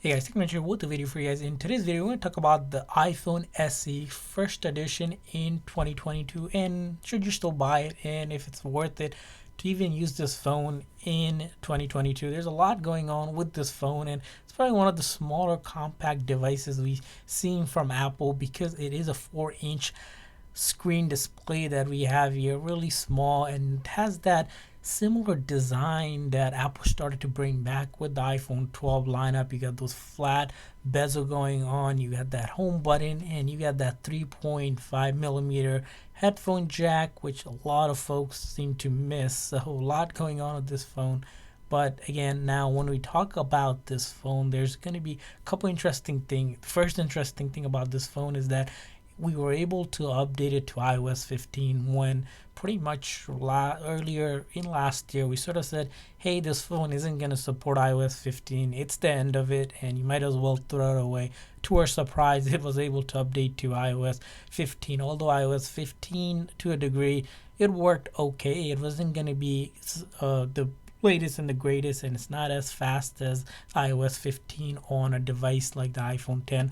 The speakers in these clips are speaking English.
Hey guys, Signature here with the video for you guys. In today's video, we're going to talk about the iPhone SE first edition in 2022 and should you still buy it and if it's worth it to even use this phone in 2022. There's a lot going on with this phone and it's probably one of the smaller compact devices we've seen from Apple because it is a 4-inch screen display that we have here, really small, and it has that similar design that Apple started to bring back with the iPhone 12 lineup. You got those flat bezel going on, you got that home button, and you got that 3.5 millimeter headphone jack, which a lot of folks seem to miss. A whole lot going on with this phone. But again, now when we talk about this phone, there's going to be a couple interesting things. The first interesting thing about this phone is that we were able to update it to iOS 15 when pretty much earlier in last year we sort of said, hey, this phone isn't going to support iOS 15. It's the end of it and you might as well throw it away. To our surprise, it was able to update to iOS 15. Although iOS 15 to a degree, it worked okay. It wasn't going to be the latest and the greatest, and it's not as fast as iOS 15 on a device like the iPhone 10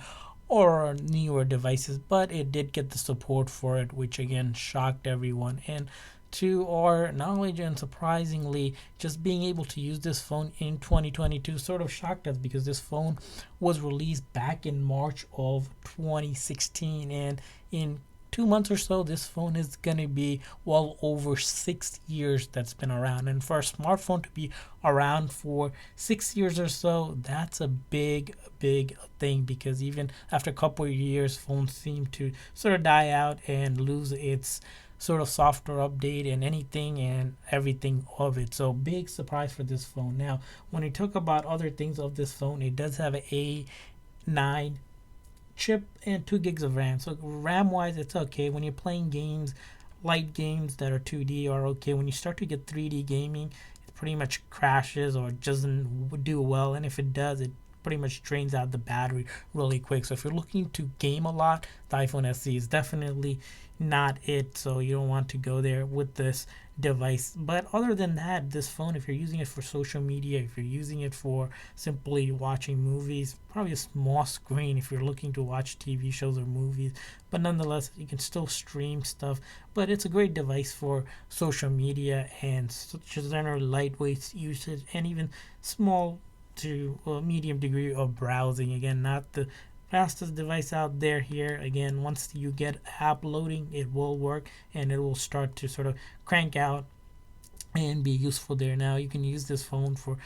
or newer devices, but it did get the support for it, which again shocked everyone. And to our knowledge and surprisingly, just being able to use this phone in 2022 sort of shocked us because this phone was released back in March of 2016, and in 2 months or so, this phone is going to be well over 6 years that's been around. And for a smartphone to be around for 6 years or so, that's a big thing because even after a couple of years, phones seem to sort of die out and lose its sort of software update and anything and everything of it. So big surprise for this phone. Now, when we talk about other things of this phone, it does have a A9 chip and 2 gigs of RAM. So RAM wise, it's okay. When you're playing games, light games that are 2D are okay. When you start to get 3D gaming, it pretty much crashes or doesn't do well. And if it does, it pretty much drains out the battery really quick. So if you're looking to game a lot, the iPhone SE is definitely not it. So you don't want to go there with this device. But other than that, this phone, if you're using it for social media, if you're using it for simply watching movies, probably a small screen if you're looking to watch TV shows or movies, but nonetheless you can still stream stuff. But it's a great device for social media and such as general lightweight usage and even small to a medium degree of browsing. Again, not the fastest device out there here. Again, once you get app loading, it will work and it will start to sort of crank out and be useful there. Now you can use this phone for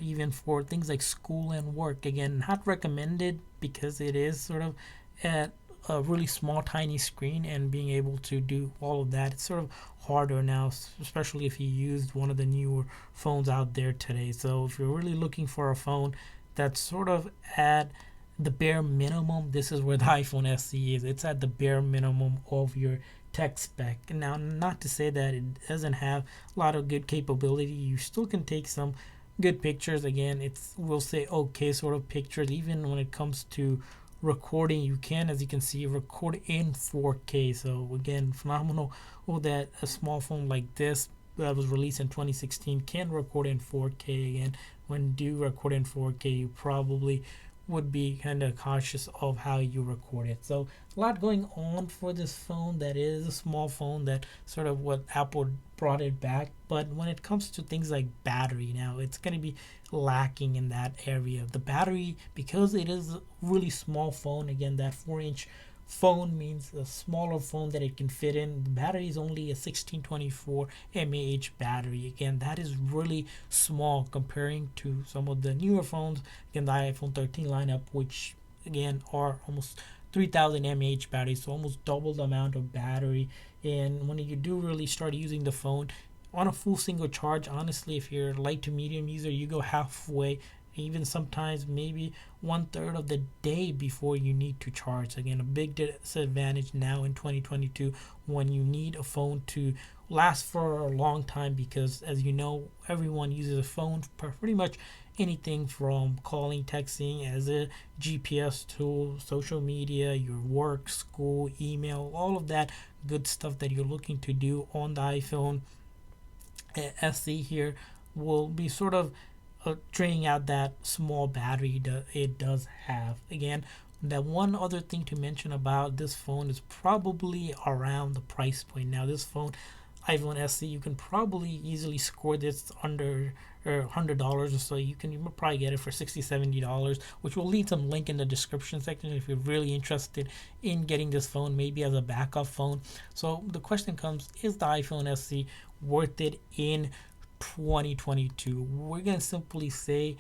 even for things like school and work. Again, not recommended because it is sort of at a really small tiny screen, and being able to do all of that, it's sort of harder now, especially if you used one of the newer phones out there today. So if you're really looking for a phone that's sort of at the bare minimum, this is where the iPhone SE is. It's at the bare minimum of your tech spec. Now, not to say that it doesn't have a lot of good capability. You still can take some good pictures. Again, it's, we'll say, okay sort of pictures. Even when it comes to recording, you can, as you can see, record in 4K. So again, phenomenal that a small phone like this that was released in 2016 can record in 4K. Again, when you record in 4K, you probably would be kind of cautious of how you record it. So a lot going on for this phone that is a small phone, that sort of what Apple brought it back. But when it comes to things like battery, now it's going to be lacking in that area. The battery, because it is a really small phone, again, that 4-inch phone means a smaller phone that it can fit in. The battery is only a 1624 mAh battery. Again, that is really small comparing to some of the newer phones. Again, the iPhone 13 lineup, which again are almost 3000 mAh battery, so almost double the amount of battery. And when you do really start using the phone on a full single charge, honestly, if you're a light to medium user, you go halfway, even sometimes maybe 1/3 of the day before you need to charge. Again, a big disadvantage now in 2022 when you need a phone to last for a long time, because as you know, everyone uses a phone for pretty much anything from calling, texting, as a GPS tool, social media, your work, school, email, all of that good stuff that you're looking to do on the iPhone SE here will be sort of draining out that small battery that it does have. Again, that one other thing to mention about this phone is probably around the price point. Now, this phone, iPhone SE, you can probably easily score this under $100 or so. You probably get it for $60-$70, which will leave some link in the description section if you're really interested in getting this phone, maybe as a backup phone. So the question comes: is the iPhone SE worth it in 2022? We're gonna simply say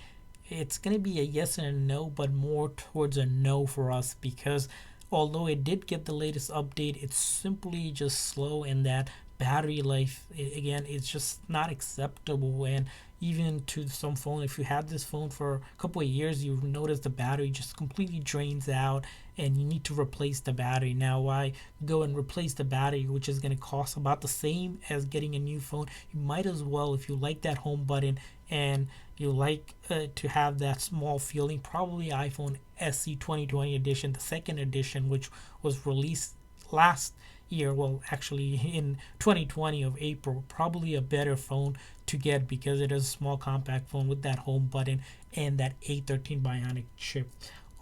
it's gonna be a yes and a no, but more towards a no for us, because although it did get the latest update, it's simply just slow, and that battery life, again, it's just not acceptable. And even to some phone, if you had this phone for a couple of years, you've noticed the battery just completely drains out and you need to replace the battery. Now, why go and replace the battery, which is going to cost about the same as getting a new phone? You might as well, if you like that home button and you like to have that small feeling, probably iPhone SE 2020 edition, the second edition, which was released last year, well, actually in 2020 of April, probably a better phone to get, because it is a small compact phone with that home button and that A13 Bionic chip.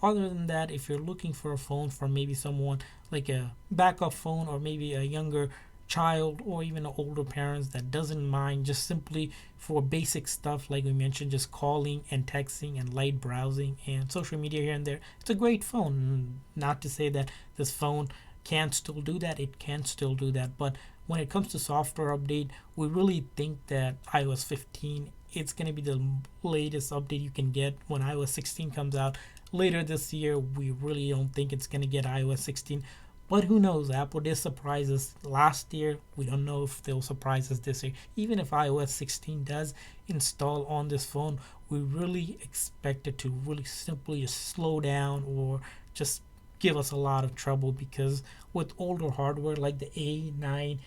Other than that, if you're looking for a phone for maybe someone like a backup phone, or maybe a younger child, or even older parents that doesn't mind just simply for basic stuff like we mentioned, just calling and texting and light browsing and social media here and there, it's a great phone. Not to say that this phone can still do that, it can still do that, but when it comes to software update, we really think that iOS 15, it's going to be the latest update you can get. When iOS 16 comes out later this year, we really don't think it's going to get iOS 16. But who knows? Apple did surprise us last year. We don't know if they'll surprise us this year. Even if iOS 16 does install on this phone, we really expect it to really simply slow down or just give us a lot of trouble, because with older hardware like the A9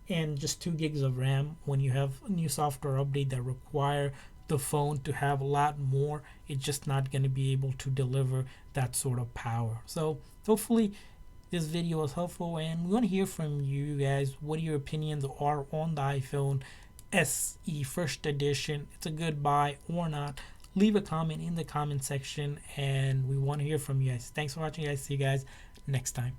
and just 2 gigs of RAM, when you have a new software update that require the phone to have a lot more, it's just not going to be able to deliver that sort of power. So hopefully this video was helpful, and we want to hear from you guys what your opinions are on the iPhone SE first edition. It's a good buy or not. Leave a comment in the comment section, and we want to hear from you guys. Thanks for watching, guys. See you guys next time.